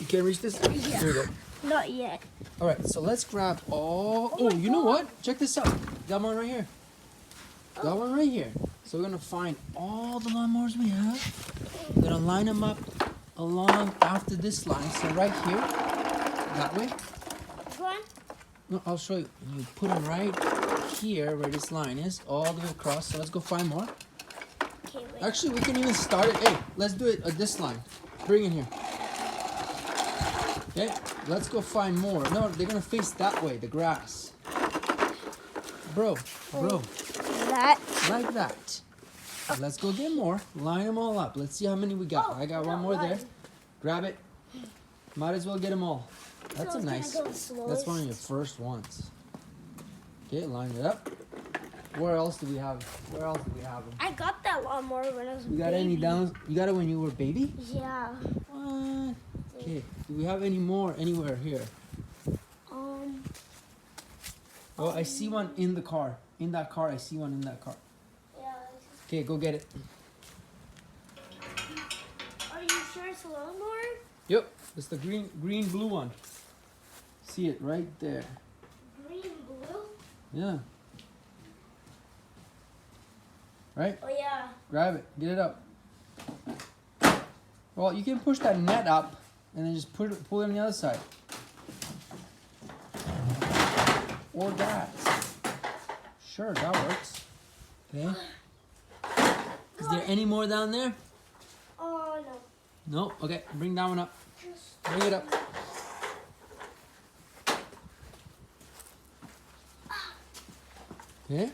can't reach this? Yeah. Here we go. Not yet. All right, so let's grab all. Oh, you know what? Check this out. Got one right here. Got one right here. So we're gonna find all the lawnmowers we have. We're gonna line them up along after this line. So right here, that way. Go on. No, I'll show you. You put them right here where this line is, all the way across. So let's go find more. Okay, wait. Actually, we can even start it. Hey, let's do it at this line. Bring it here. Okay, let's go find more. No, they're gonna face that way, the grass. Bro, That. like that. Let's go get more. Line them all up. Let's see how many we got. I got one more there. Grab it. Might as well get them all. That's a nice. That's one of your first ones. Okay, line it up. Where else do we have? Where else do we have them? I got that lawnmower when I was a You got baby. any down? You got it when you were a baby? Yeah. What? Okay. Do we have any more anywhere here? Oh, I see one in the car. In that car, I see one in that car. Yeah. Okay, go get it. Are you sure it's a lawnmower? Yep, it's the green blue one. See it right there. Green blue? Yeah. Right? Oh yeah. Grab it. Get it up. Well, you can push that net up and then just pull it on the other side. Or that. Sure, that works. Okay. Is there any more down there? Oh no. No? Okay, bring that one up. Bring it up. Okay.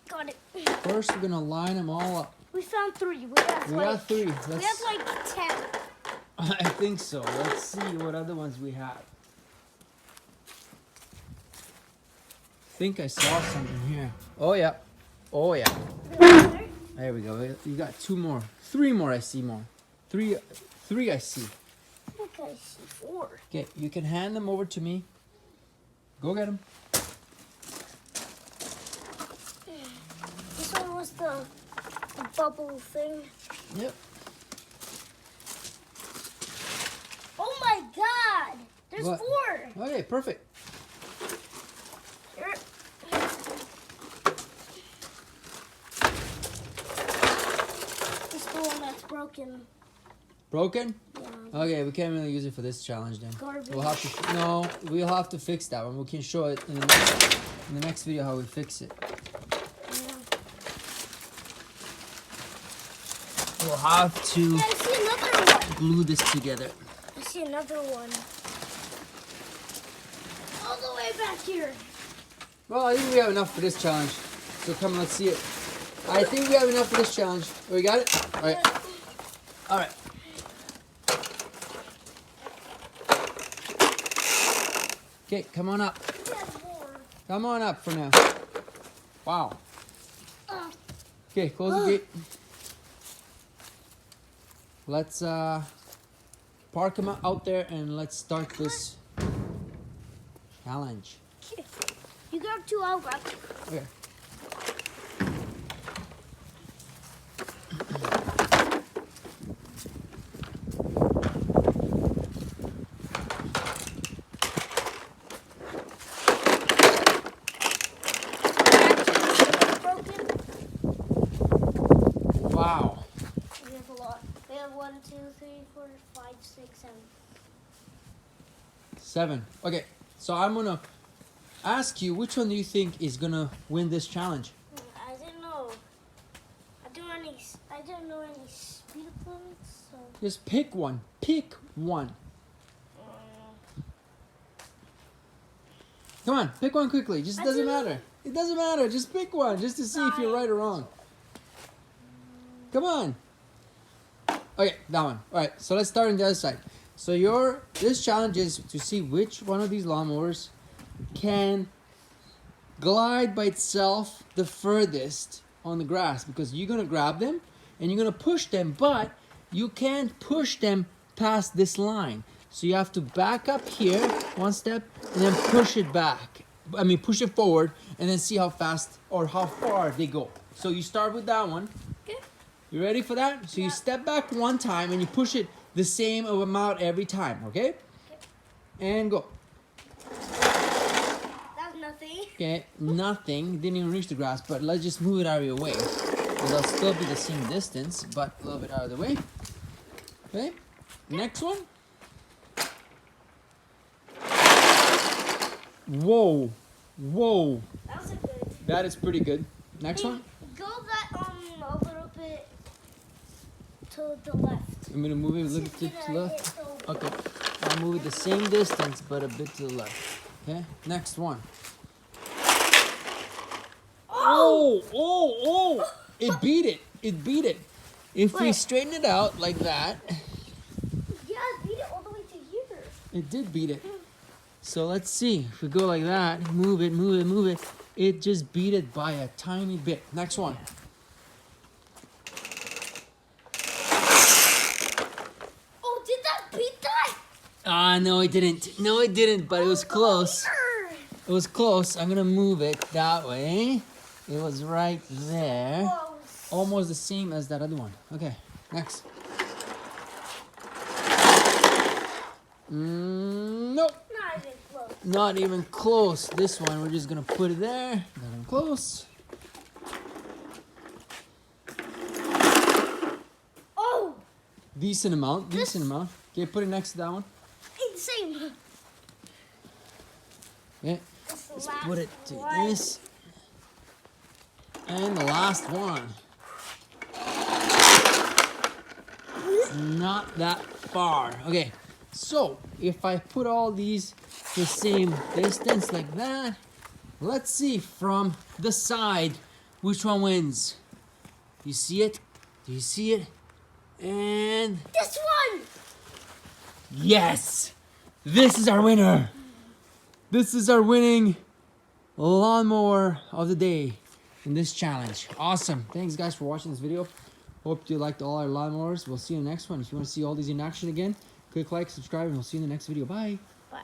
Got it. First, we're gonna line them all up. We found 3. We got We got 3. We have like 10. I think so. Let's see what other ones we have. I think I saw something here. Oh yeah. Oh yeah. There we go. You got 2 more. 3 more. I see more. 3 I see. I think I see 4. Okay, you can hand them over to me. Go get them. This one was the bubble thing. Yep. Oh my god! There's What? 4. Okay, perfect. Here. This is the one that's broken. Broken? Yeah. Okay, we can't really use it for this challenge then. Garbage. We'll have to we'll have to fix that one. We can show it in the next video how we fix it. Yeah. We'll have to Yeah, I see another one. glue this together. I see another one. All the way back here. Well, I think we have enough for this challenge. So come, let's see it. I think we have enough for this challenge. We got it? All right. All right. Okay, come on up. There's more. Come on up for now. Wow. Uh, Okay, close the gate. Let's park them out there and let's start this challenge. you grab 2, I'll grab 2. Okay. Wow. We have a lot. We have 1, 2, 3, 4, 5, 6, 7. 7. Okay, so I'm gonna ask you which one do you think is gonna win this challenge? I didn't know. I didn't know any speed limits, so. Just pick one. Pick one. Come on, pick one quickly. Just doesn't matter. It doesn't matter. Just pick one, just to see if you're right or wrong. Come on. Okay, that one. All right, so let's start on the other side. So this challenge is to see which one of these lawnmowers can glide by itself the furthest on the grass, because you're gonna grab them and you're gonna push them, but you can't push them past this line. So you have to back up here 1 step and then push it back. I mean, push it forward and then see how fast or how far they go. So you start with that one. Okay. You ready for that? So you step back 1 time and you push it the same amount every time, okay? And go. That's nothing. Okay, nothing. Didn't even reach the grass, but let's just move it out of your way. It'll still be the same distance, but a little bit out of the way. Okay, next one. Whoa, whoa. That was a good. That is pretty good. Next one. Go that a little bit to the left. I'm gonna move it a little bit to the left. Okay, I'll move it the same distance, but a bit to the left. Okay, next one. Oh, oh, oh! It beat it. It beat it. If we Wait. straighten it out like that, Yeah, beat it all the way to here. it did beat it. So let's see. If we go like that, move it, move it, move it. It just beat it by a tiny bit. Next one. Oh, did that beat that? Ah, no, it didn't. No, it didn't, but it was close. It was close. I'm gonna move it that way. It was right there. Close. Almost the same as that other one. Okay, next. Nope. Not even close. Not even close. This one, we're just gonna put it there. Not even close. Oh, Decent amount, decent amount. Okay, put it next to that one. insane. Okay, It's the let's last put it to one. this. And the last one. Not that far. Okay, so if I put all these the same distance like that, let's see from the side which one wins. You see it? Do you see it? And This one. yes! This is our winner! This is our winning lawnmower of the day in this challenge. Awesome. Thanks guys for watching this video. Hope you liked all our lawnmowers. We'll see you in the next one. If you want to see all these in action again, click like, subscribe, and we'll see you in the next video. Bye. Bye.